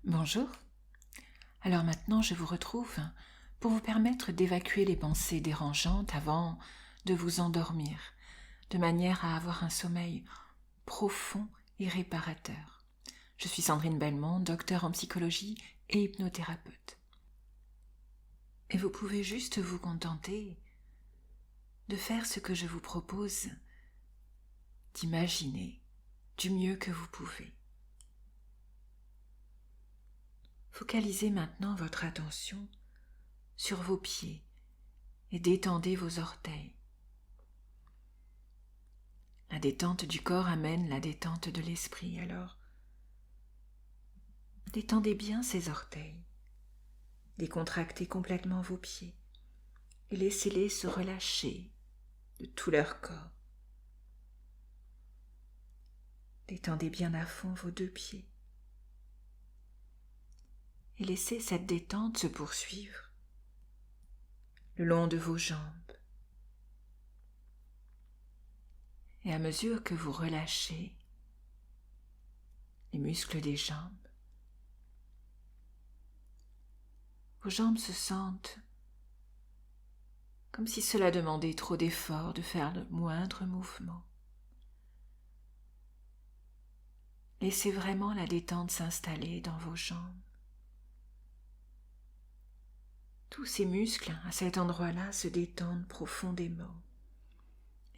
Bonjour. Alors maintenant, je vous retrouve pour vous permettre d'évacuer les pensées dérangeantes avant de vous endormir, de manière à avoir un sommeil profond et réparateur. Je suis Sandrine Belmont, docteure en psychologie et hypnothérapeute. Et vous pouvez juste vous contenter de faire ce que je vous propose, d'imaginer du mieux que vous pouvez. Focalisez maintenant votre attention sur vos pieds et détendez vos orteils. La détente du corps amène la détente de l'esprit, alors détendez bien ces orteils, décontractez complètement vos pieds et laissez-les se relâcher de tout leur corps. Détendez bien à fond vos deux pieds et laissez cette détente se poursuivre le long de vos jambes. Et à mesure que vous relâchez les muscles des jambes, vos jambes se sentent comme si cela demandait trop d'efforts de faire le moindre mouvement. Laissez vraiment la détente s'installer dans vos jambes. Tous ces muscles à cet endroit-là se détendent profondément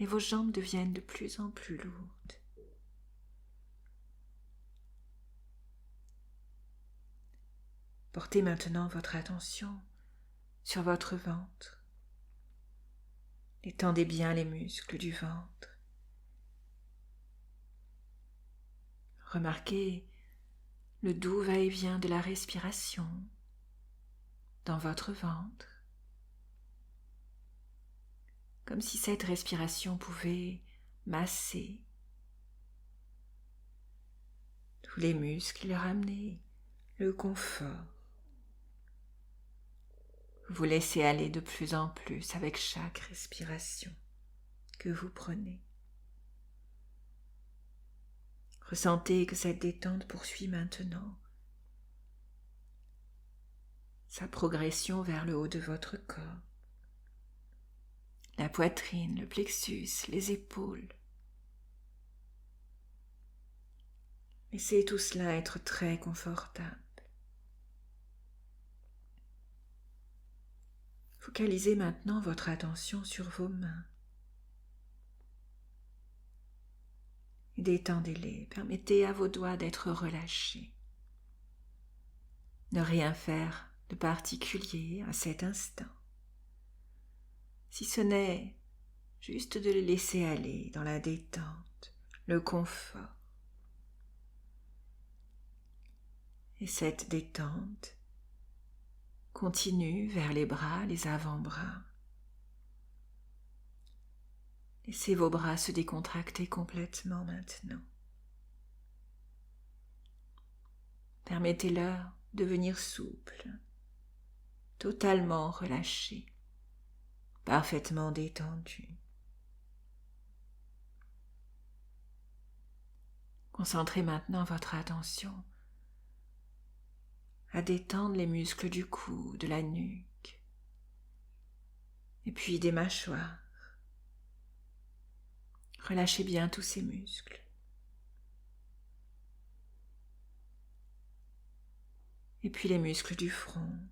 et vos jambes deviennent de plus en plus lourdes. Portez maintenant votre attention sur votre ventre. Détendez bien les muscles du ventre. Remarquez le doux va-et-vient de la respiration dans votre ventre, comme si cette respiration pouvait masser tous les muscles et leur amener le confort. Vous laissez aller de plus en plus avec chaque respiration que vous prenez. Ressentez que cette détente poursuit maintenant sa progression vers le haut de votre corps. La poitrine, le plexus, les épaules. Laissez tout cela être très confortable. Focalisez maintenant votre attention sur vos mains. Détendez-les, permettez à vos doigts d'être relâchés. Ne rien faire de particulier à cet instant, si ce n'est juste de les laisser aller dans la détente, le confort. Et cette détente continue vers les bras, les avant-bras. Laissez vos bras se décontracter complètement maintenant. Permettez-leur de devenir souples, totalement relâchés, parfaitement détendus. Concentrez maintenant votre attention à détendre les muscles du cou, de la nuque, et puis des mâchoires. Relâchez bien tous ces muscles. Et puis les muscles du front,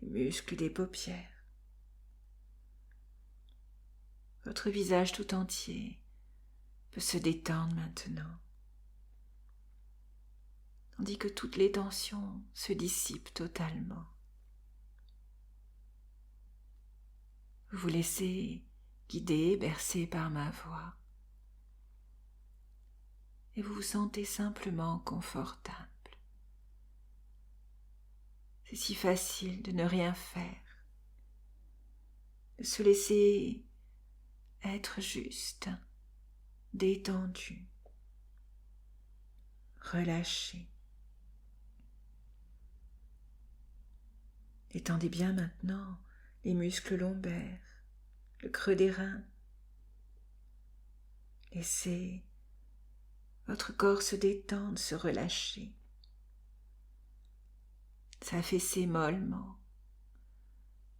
les muscles des paupières. Votre visage tout entier peut se détendre maintenant, tandis que toutes les tensions se dissipent totalement. Vous vous laissez guider, bercer par ma voix, et vous vous sentez simplement confortable. C'est si facile de ne rien faire, de se laisser être juste, détendu, relâché. Détendez bien maintenant les muscles lombaires, le creux des reins. Laissez votre corps se détendre, se relâcher. s'affaisser mollement,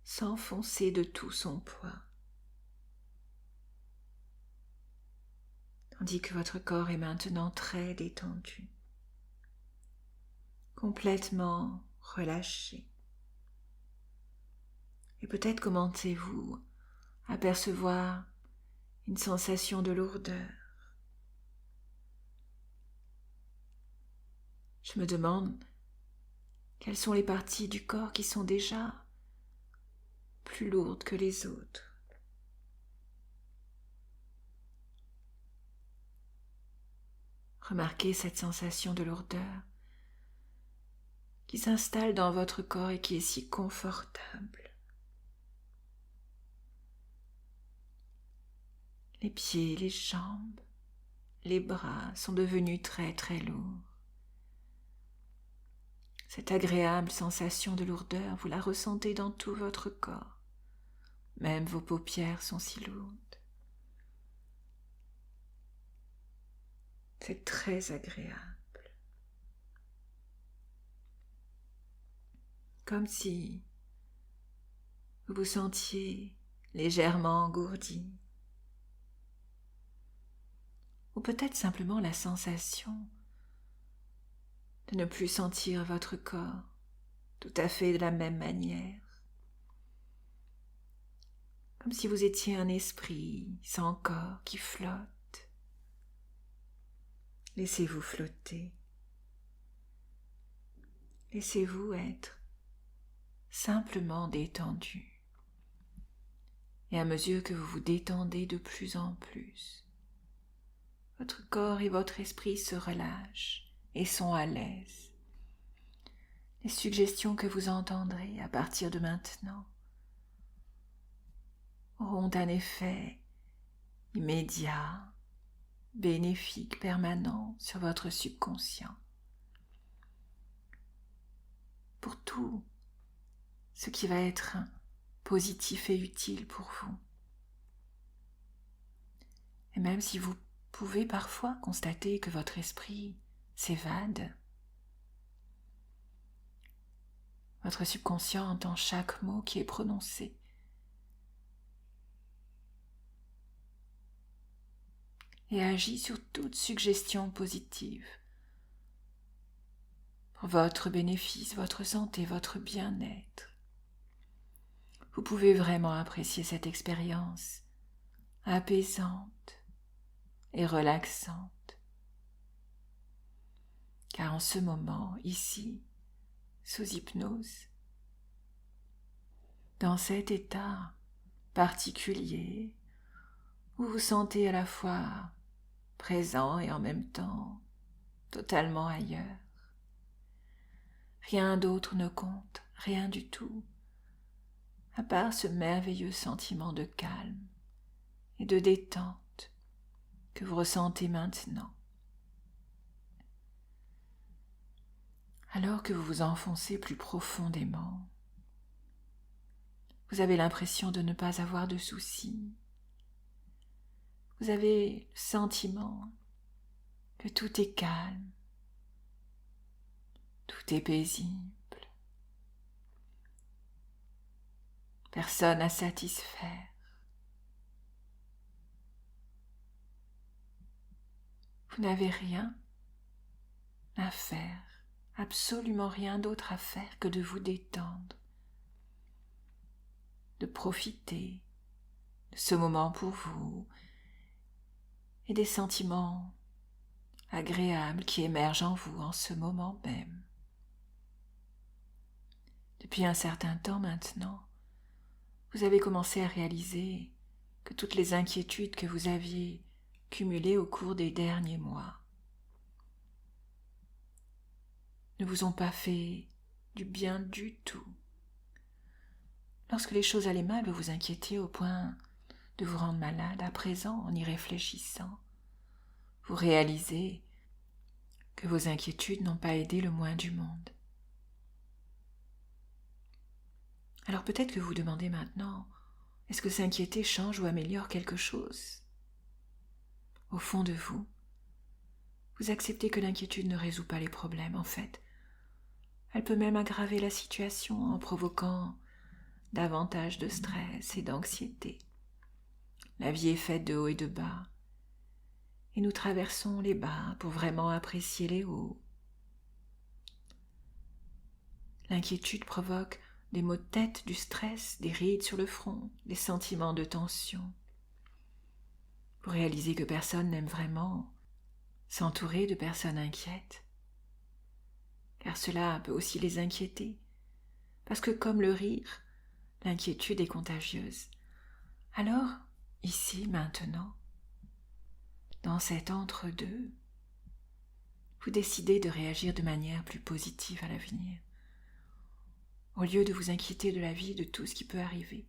s'enfoncer de tout son poids, tandis que votre corps est maintenant très détendu, complètement relâché. Et peut-être commencez-vous à percevoir une sensation de lourdeur. Je me demande quelles sont les parties du corps qui sont déjà plus lourdes que les autres. Remarquez cette sensation de lourdeur qui s'installe dans votre corps et qui est si confortable. Les pieds, les jambes, les bras sont devenus très très lourds. Cette agréable sensation de lourdeur, vous la ressentez dans tout votre corps. Même vos paupières sont si lourdes. C'est très agréable. Comme si vous vous sentiez légèrement engourdi. Ou peut-être simplement la sensation de ne plus sentir votre corps tout à fait de la même manière. Comme si vous étiez un esprit sans corps qui flotte. Laissez-vous flotter. Laissez-vous être simplement détendu. Et à mesure que vous vous détendez de plus en plus, votre corps et votre esprit se relâchent et sont à l'aise. Les suggestions que vous entendrez à partir de maintenant auront un effet immédiat, bénéfique, permanent sur votre subconscient. Pour tout ce qui va être positif et utile pour vous. Et même si vous pouvez parfois constater que votre esprit s'évade, votre subconscient entend chaque mot qui est prononcé. Et agit sur toute suggestion positive pour votre bénéfice, votre santé, votre bien-être. Vous pouvez vraiment apprécier cette expérience apaisante et relaxante. Car en ce moment, ici, sous hypnose, dans cet état particulier où vous vous sentez à la fois présent et en même temps totalement ailleurs. Rien d'autre ne compte, rien du tout, à part ce merveilleux sentiment de calme et de détente que vous ressentez maintenant. Alors que vous vous enfoncez plus profondément, vous avez l'impression de ne pas avoir de soucis. Vous avez le sentiment que tout est calme, tout est paisible. Personne à satisfaire. Vous n'avez rien à faire, absolument rien d'autre à faire que de vous détendre, de profiter de ce moment pour vous et des sentiments agréables qui émergent en vous en ce moment même. Depuis un certain temps maintenant, vous avez commencé à réaliser que toutes les inquiétudes que vous aviez cumulées au cours des derniers mois ne vous ont pas fait du bien du tout. Lorsque les choses allaient mal, vous vous inquiétiez au point de vous rendre malade. À présent, en y réfléchissant, vous réalisez que vos inquiétudes n'ont pas aidé le moins du monde. Alors peut-être que vous vous demandez maintenant, est-ce que s'inquiéter change ou améliore quelque chose ? Au fond de vous, vous acceptez que l'inquiétude ne résout pas les problèmes. En fait, elle peut même aggraver la situation en provoquant davantage de stress et d'anxiété. La vie est faite de hauts et de bas, et nous traversons les bas pour vraiment apprécier les hauts. L'inquiétude provoque des maux de tête, du stress, des rides sur le front, des sentiments de tension. Vous réalisez que personne n'aime vraiment s'entourer de personnes inquiètes, car cela peut aussi les inquiéter, parce que comme le rire, l'inquiétude est contagieuse. Alors, ici, maintenant, dans cet entre-deux, vous décidez de réagir de manière plus positive à l'avenir. Au lieu de vous inquiéter de la vie, de tout ce qui peut arriver,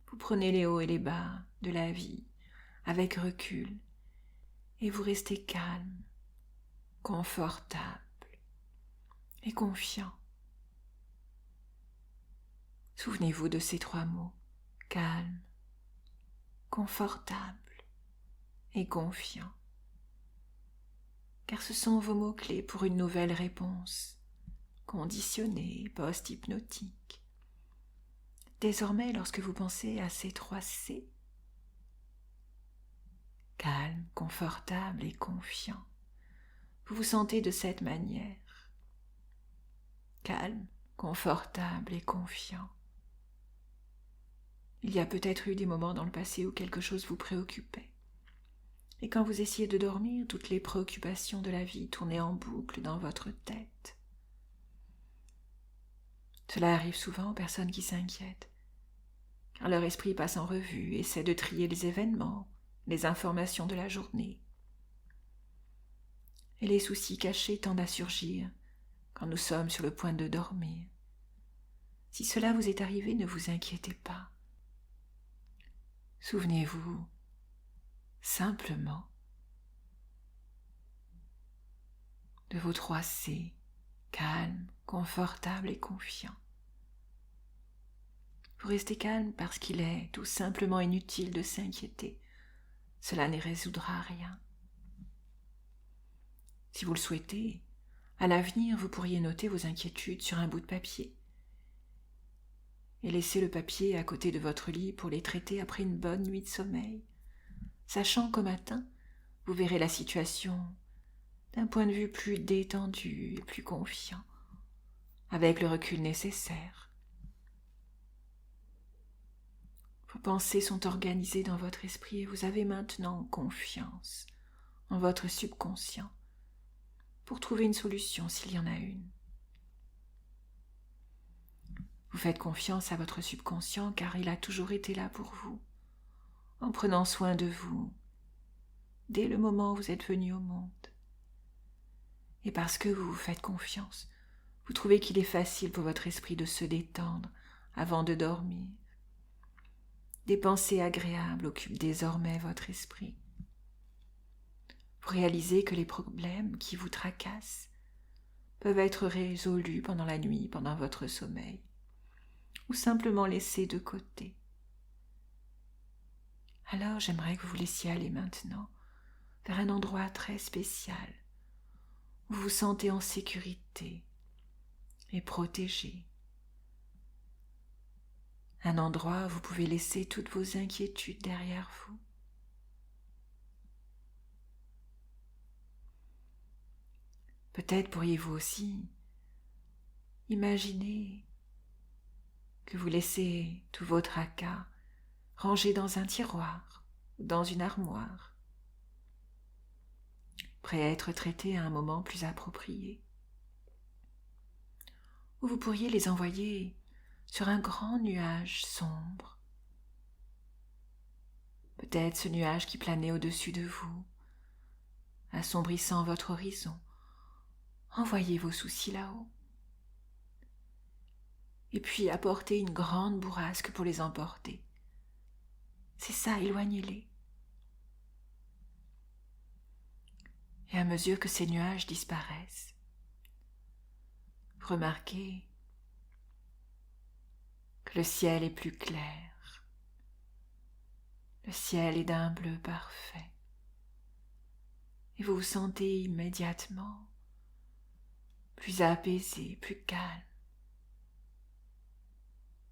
vous prenez les hauts et les bas de la vie avec recul et vous restez calme, confortable et confiant. Souvenez-vous de ces 3 mots, calme, confortable et confiant, car ce sont vos mots-clés pour une nouvelle réponse, conditionnée, post-hypnotique. Désormais, lorsque vous pensez à ces 3 C, calme, confortable et confiant, vous vous sentez de cette manière, calme, confortable et confiant. Il y a peut-être eu des moments dans le passé où quelque chose vous préoccupait. Et quand vous essayez de dormir, toutes les préoccupations de la vie tournaient en boucle dans votre tête. Cela arrive souvent aux personnes qui s'inquiètent, car leur esprit passe en revue, essaie de trier les événements, les informations de la journée. Et les soucis cachés tendent à surgir quand nous sommes sur le point de dormir. Si cela vous est arrivé, ne vous inquiétez pas. Souvenez-vous simplement de vos 3 C, calme, confortable et confiant. Vous restez calme parce qu'il est tout simplement inutile de s'inquiéter. Cela ne résoudra rien. Si vous le souhaitez, à l'avenir, vous pourriez noter vos inquiétudes sur un bout de papier et laisser le papier à côté de votre lit pour les traiter après une bonne nuit de sommeil, sachant qu'au matin, vous verrez la situation d'un point de vue plus détendu et plus confiant, avec le recul nécessaire. Vos pensées sont organisées dans votre esprit et vous avez maintenant confiance en votre subconscient pour trouver une solution s'il y en a une. Vous faites confiance à votre subconscient car il a toujours été là pour vous, en prenant soin de vous, dès le moment où vous êtes venu au monde. Et parce que vous vous faites confiance, vous trouvez qu'il est facile pour votre esprit de se détendre avant de dormir. Des pensées agréables occupent désormais votre esprit. Vous réalisez que les problèmes qui vous tracassent peuvent être résolus pendant la nuit, pendant votre sommeil, ou simplement laissés de côté. Alors j'aimerais que vous vous laissiez aller maintenant vers un endroit très spécial, où vous vous sentez en sécurité et protégé. Un endroit où vous pouvez laisser toutes vos inquiétudes derrière vous. Peut-être pourriez-vous aussi imaginer que vous laissez tous vos tracas rangés dans un tiroir ou dans une armoire, prêts à être traités à un moment plus approprié. Ou vous pourriez les envoyer sur un grand nuage sombre. Peut-être ce nuage qui planait au-dessus de vous, assombrissant votre horizon. Envoyez vos soucis là-haut. Et puis apportez une grande bourrasque pour les emporter. C'est ça, éloignez-les. Et à mesure que ces nuages disparaissent, vous remarquez que le ciel est plus clair. Le ciel est d'un bleu parfait. Et vous vous sentez immédiatement plus apaisé, plus calme,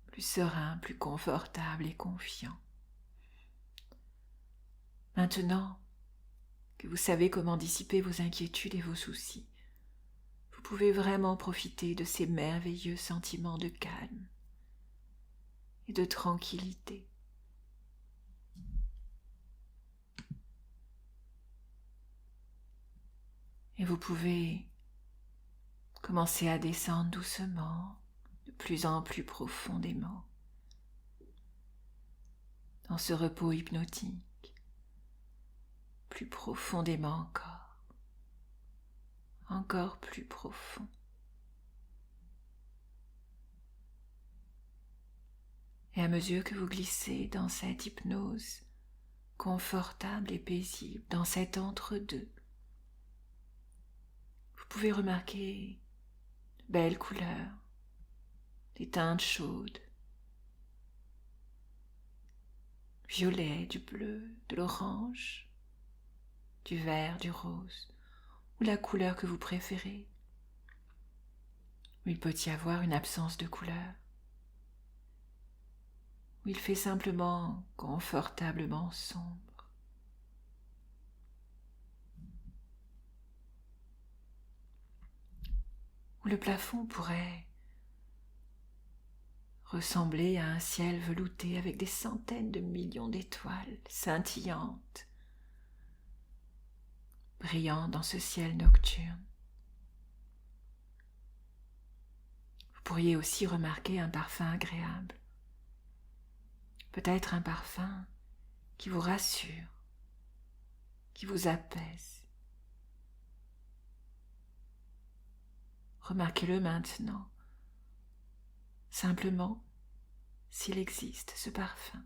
plus serein, plus confortable et confiant. Maintenant que vous savez comment dissiper vos inquiétudes et vos soucis, vous pouvez vraiment profiter de ces merveilleux sentiments de calme et de tranquillité. Et vous pouvez commencer à descendre doucement, de plus en plus profondément, dans ce repos hypnotique, plus profondément encore plus profond. Et à mesure que vous glissez dans cette hypnose confortable et paisible, dans cet entre-deux, vous pouvez remarquer de belles couleurs, des teintes chaudes, violet, du bleu, de l'orange, du vert, du rose, ou la couleur que vous préférez. Ou il peut y avoir une absence de couleur, où il fait simplement confortablement sombre. Où le plafond pourrait ressembler à un ciel velouté avec des centaines de millions d'étoiles scintillantes, brillant dans ce ciel nocturne. Vous pourriez aussi remarquer un parfum agréable, peut-être un parfum qui vous rassure, qui vous apaise. Remarquez-le maintenant, simplement s'il existe ce parfum.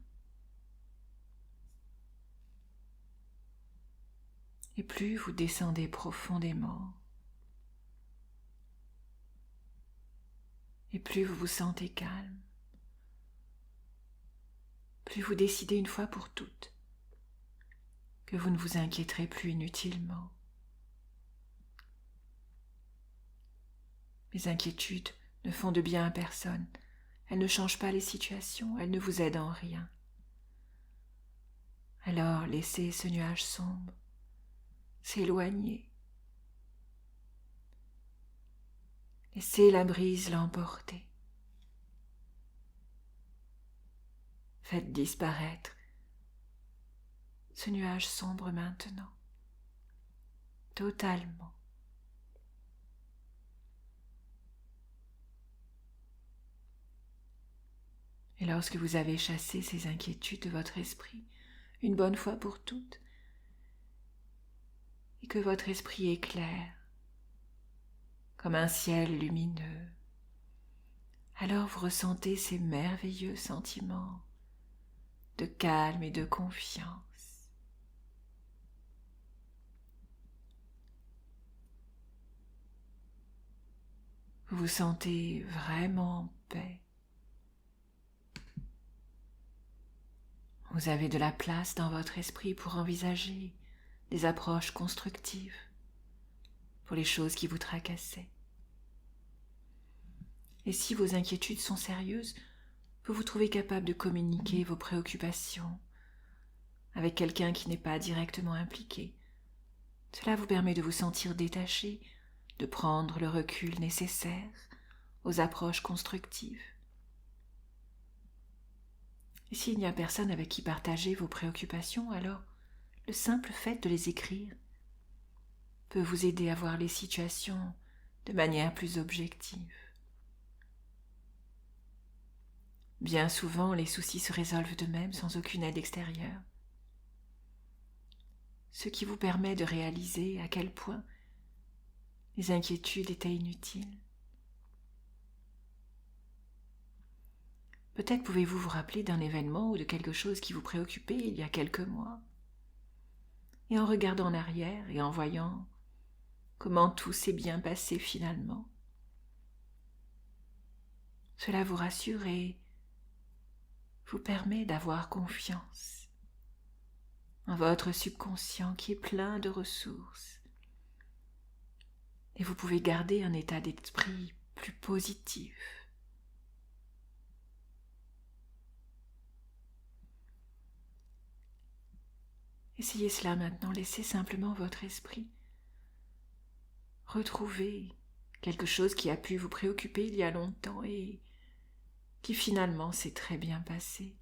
Et plus vous descendez profondément, et plus vous vous sentez calme, plus vous décidez une fois pour toutes que vous ne vous inquiéterez plus inutilement. Les inquiétudes ne font de bien à personne, elles ne changent pas les situations, elles ne vous aident en rien. Alors laissez ce nuage sombre s'éloigner. Laissez la brise l'emporter. Faites disparaître ce nuage sombre maintenant, totalement. Et lorsque vous avez chassé ces inquiétudes de votre esprit, une bonne fois pour toutes, et que votre esprit est clair, comme un ciel lumineux, alors vous ressentez ces merveilleux sentiments de calme et de confiance. Vous vous sentez vraiment en paix. Vous avez de la place dans votre esprit pour envisager des approches constructives pour les choses qui vous tracassaient. Et si vos inquiétudes sont sérieuses, vous vous trouvez capable de communiquer vos préoccupations avec quelqu'un qui n'est pas directement impliqué. Cela vous permet de vous sentir détaché, de prendre le recul nécessaire aux approches constructives. Et s'il n'y a personne avec qui partager vos préoccupations, alors le simple fait de les écrire peut vous aider à voir les situations de manière plus objective. Bien souvent, les soucis se résolvent d'eux-mêmes sans aucune aide extérieure, ce qui vous permet de réaliser à quel point les inquiétudes étaient inutiles. Peut-être pouvez-vous vous rappeler d'un événement ou de quelque chose qui vous préoccupait il y a quelques mois. Et en regardant en arrière et en voyant comment tout s'est bien passé finalement, cela vous rassure et vous permet d'avoir confiance en votre subconscient qui est plein de ressources et vous pouvez garder un état d'esprit plus positif. Essayez cela maintenant, laissez simplement votre esprit retrouver quelque chose qui a pu vous préoccuper il y a longtemps et qui finalement s'est très bien passé.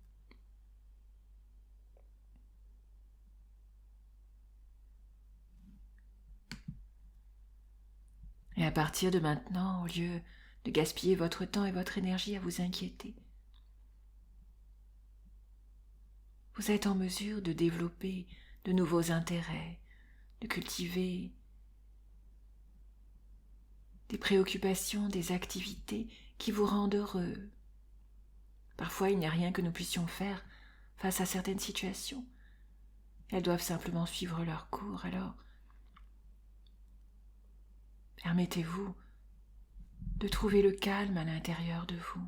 Et à partir de maintenant, au lieu de gaspiller votre temps et votre énergie à vous inquiéter, vous êtes en mesure de développer de nouveaux intérêts, de cultiver des préoccupations, des activités qui vous rendent heureux. Parfois, il n'y a rien que nous puissions faire face à certaines situations. Elles doivent simplement suivre leur cours, alors permettez-vous de trouver le calme à l'intérieur de vous.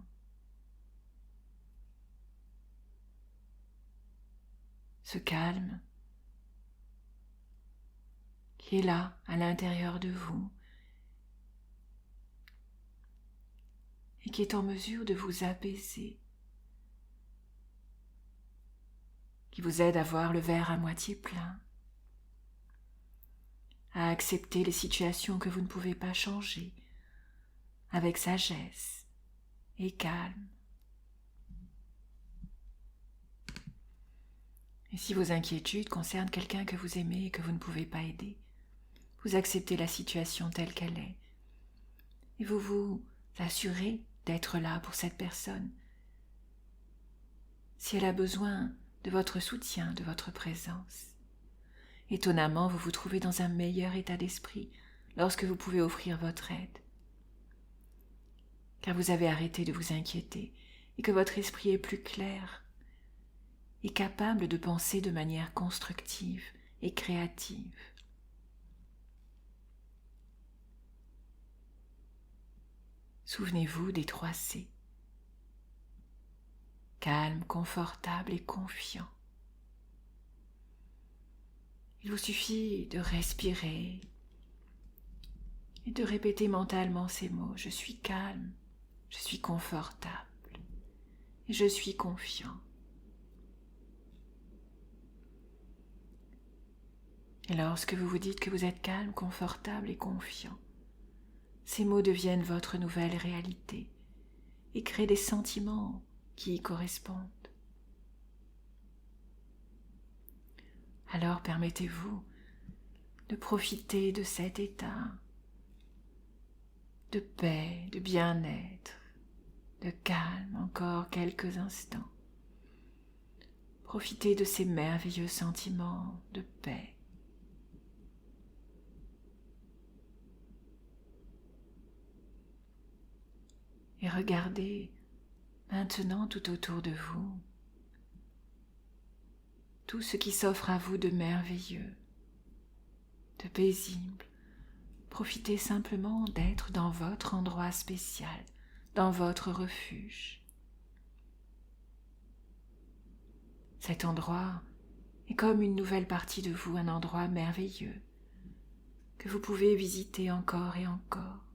Ce calme qui est là, à l'intérieur de vous, et qui est en mesure de vous apaiser, qui vous aide à voir le verre à moitié plein, à accepter les situations que vous ne pouvez pas changer, avec sagesse et calme. Et si vos inquiétudes concernent quelqu'un que vous aimez et que vous ne pouvez pas aider, vous acceptez la situation telle qu'elle est, et vous vous assurez d'être là pour cette personne. Si elle a besoin de votre soutien, de votre présence, étonnamment, vous vous trouvez dans un meilleur état d'esprit lorsque vous pouvez offrir votre aide, car vous avez arrêté de vous inquiéter et que votre esprit est plus clair et capable de penser de manière constructive et créative. Souvenez-vous des 3 C. Calme, confortable et confiant. Il vous suffit de respirer et de répéter mentalement ces mots. Je suis calme, je suis confortable et je suis confiant. Et lorsque vous vous dites que vous êtes calme, confortable et confiant, ces mots deviennent votre nouvelle réalité et créent des sentiments qui y correspondent. Alors permettez-vous de profiter de cet état de paix, de bien-être, de calme encore quelques instants. Profitez de ces merveilleux sentiments de paix. Et regardez maintenant tout autour de vous tout ce qui s'offre à vous de merveilleux, de paisible. Profitez simplement d'être dans votre endroit spécial, dans votre refuge. Cet endroit est comme une nouvelle partie de vous, un endroit merveilleux que vous pouvez visiter encore et encore,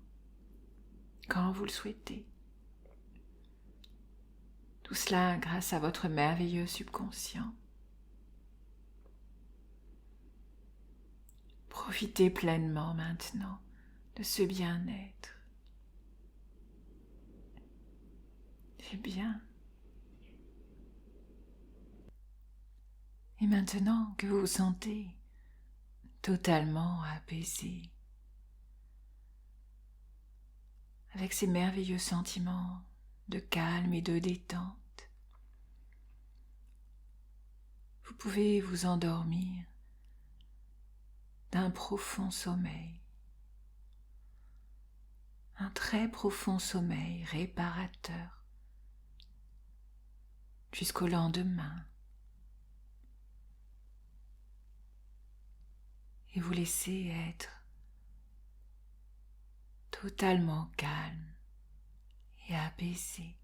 quand vous le souhaitez. Tout cela grâce à votre merveilleux subconscient. Profitez pleinement maintenant de ce bien-être. C'est bien. Et maintenant que vous vous sentez totalement apaisé, avec ces merveilleux sentiments de calme et de détente, vous pouvez vous endormir d'un profond sommeil, un très profond sommeil réparateur, jusqu'au lendemain, et vous laissez être totalement calme et apaisé.